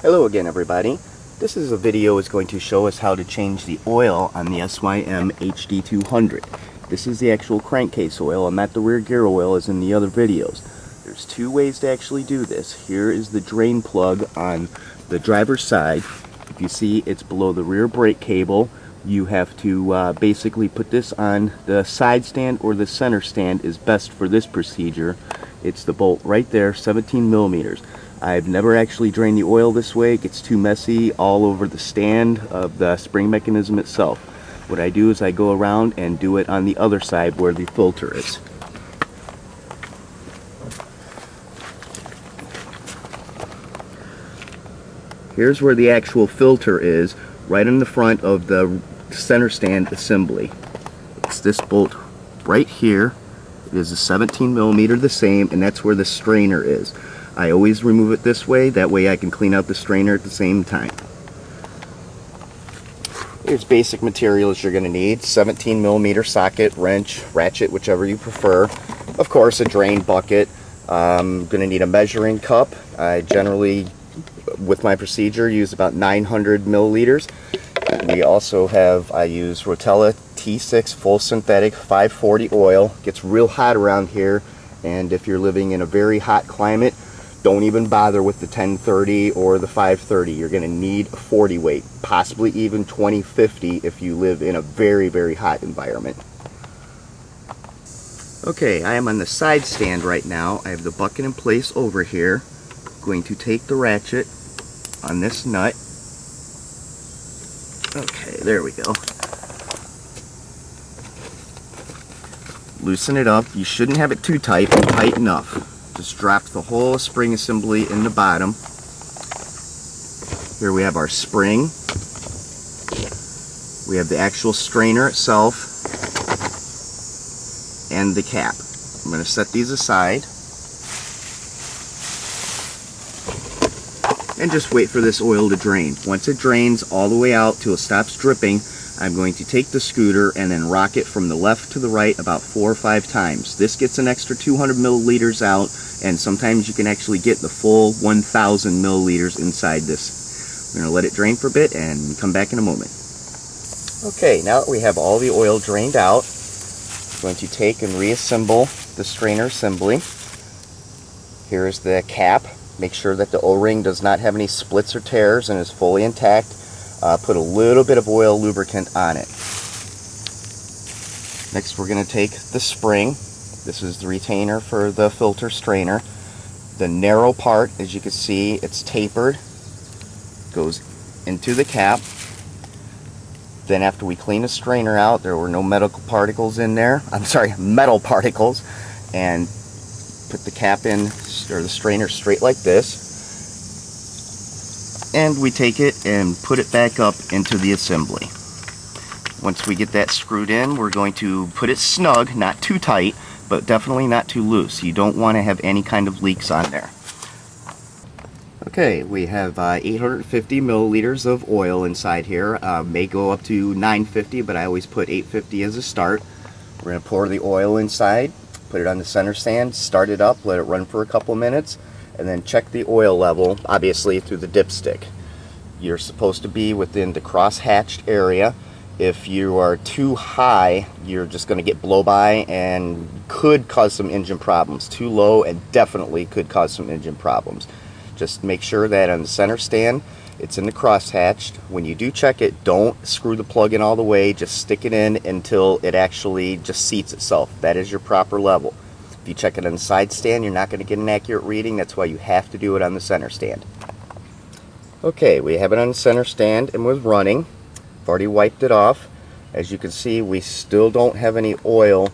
Hello again, everybody. This is a video is going to show us how to change the oil on the SYM HD200. This is the actual crankcase oil and not the rear gear oil as in the other videos. There's two ways to actually do this. Here is the drain plug on the driver's side. If you see, it's below the rear brake cable. You have to basically put this on the side stand, or the center stand is best for this procedure. It's the bolt right there, 17 millimeters. I've never actually drained the oil this way. It gets too messy all over the stand of the spring mechanism itself. What I do is I go around and do it on the other side where the filter is. Here's where the actual filter is, right in the front of the center stand assembly. It's this bolt right here. It is a 17 millimeter, the same, and that's where the strainer is. I always remove it this way, that way I can clean out the strainer at the same time. Here's basic materials you're going to need: 17 millimeter socket, wrench, ratchet, whichever you prefer. Of course, a drain bucket. I'm going to need a measuring cup. I generally, with my procedure, use about 900 milliliters. We also have, I use Rotella T6 full synthetic 540 oil. Gets real hot around here, and if you're living in a very hot climate, don't even bother with the 1030 or the 530. You're going to need a 40 weight, possibly even 2050 if you live in a very, very hot environment. Okay, I am on the side stand right now. I have the bucket in place over here. I'm going to take the ratchet on this nut. Okay, there we go. Loosen it up. You shouldn't have it too tight, but tight enough. Just drop the whole spring assembly in the bottom. Here we have our spring. We have the actual strainer itself and the cap. I'm going to set these aside and just wait for this oil to drain. Once it drains all the way out till it stops dripping, I'm going to take the scooter and then rock it from the left to the right about 4 or 5 times. This gets an extra 200 milliliters out, and sometimes you can actually get the full 1000 milliliters inside this. We're going to let it drain for a bit and come back in a moment. Okay, now that we have all the oil drained out, I'm going to take and reassemble the strainer assembly. Here is the cap. Make sure that the O-ring does not have any splits or tears and is fully intact. Put a little bit of oil lubricant on it. Next, we're going to take the spring. This is the retainer for the filter strainer. The narrow part, as you can see, it's tapered, goes into the cap. Then after we clean the strainer out, there were no metal particles in there. Metal particles. And put the cap in, or the strainer, straight like this. And we take it and put it back up into the assembly. Once we get that screwed in, we're going to put it snug, not too tight, but definitely not too loose. You don't want to have any kind of leaks on there. Okay, we have 850 milliliters of oil inside here. May go up to 950, but I always put 850 as a start. We're going to pour the oil inside, put it on the center stand, start it up, let it run for a couple minutes, and then check the oil level, obviously through the dipstick. You're supposed to be within the cross-hatched area. If you are too high, you're just going to get blow-by and could cause some engine problems. Too low and definitely could cause some engine problems. Just make sure that on the center stand, it's in the cross-hatched. When you do check it, don't screw the plug in all the way. Just stick it in until it actually just seats itself. That is your proper level. If you check it on the side stand, you're not going to get an accurate reading. That's why you have to do it on the center stand. Okay, we have it on the center stand and was running. I've already wiped it off. As you can see, we still don't have any oil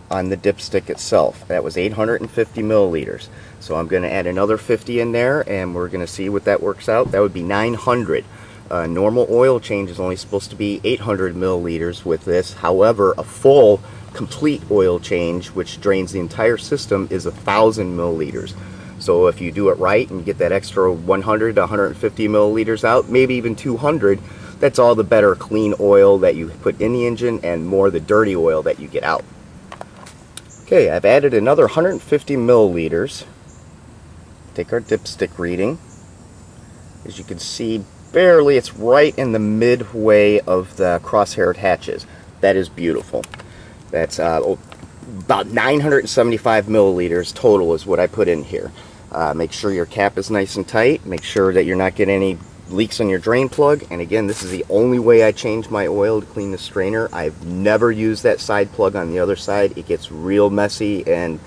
on the dipstick itself. That was 850 milliliters. So I'm going to add another 50 in there, and we're going to see what that works out. That would be 900. Normal oil change is only supposed to be 800 milliliters with this. However, a full complete oil change, which drains the entire system, is 1000 milliliters. So if you do it right and get that extra 100 to 150 milliliters out, maybe even 200, that's all the better clean oil that you put in the engine and more the dirty oil that you get out. Okay, I've added another 150 milliliters. Take our dipstick reading. As you can see, barely, it's right in the midway of the crosshair hatches. That is beautiful. That's about 975 milliliters total is what I put in here. Make sure your cap is nice and tight. Make sure that you're not getting any leaks on your drain plug. And again, this is the only way I change my oil to clean the strainer. I've never used that side plug on the other side. It gets real messy, and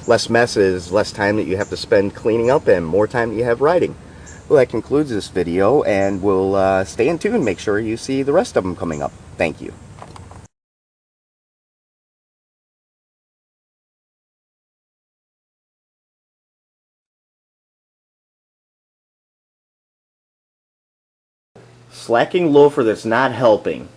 less mess is less time that you have to spend cleaning up and more time that you have riding. Well, that concludes this video, and we'll stay in tune. Make sure you see the rest of them coming up. Thank you. Slacking loafer that's not helping.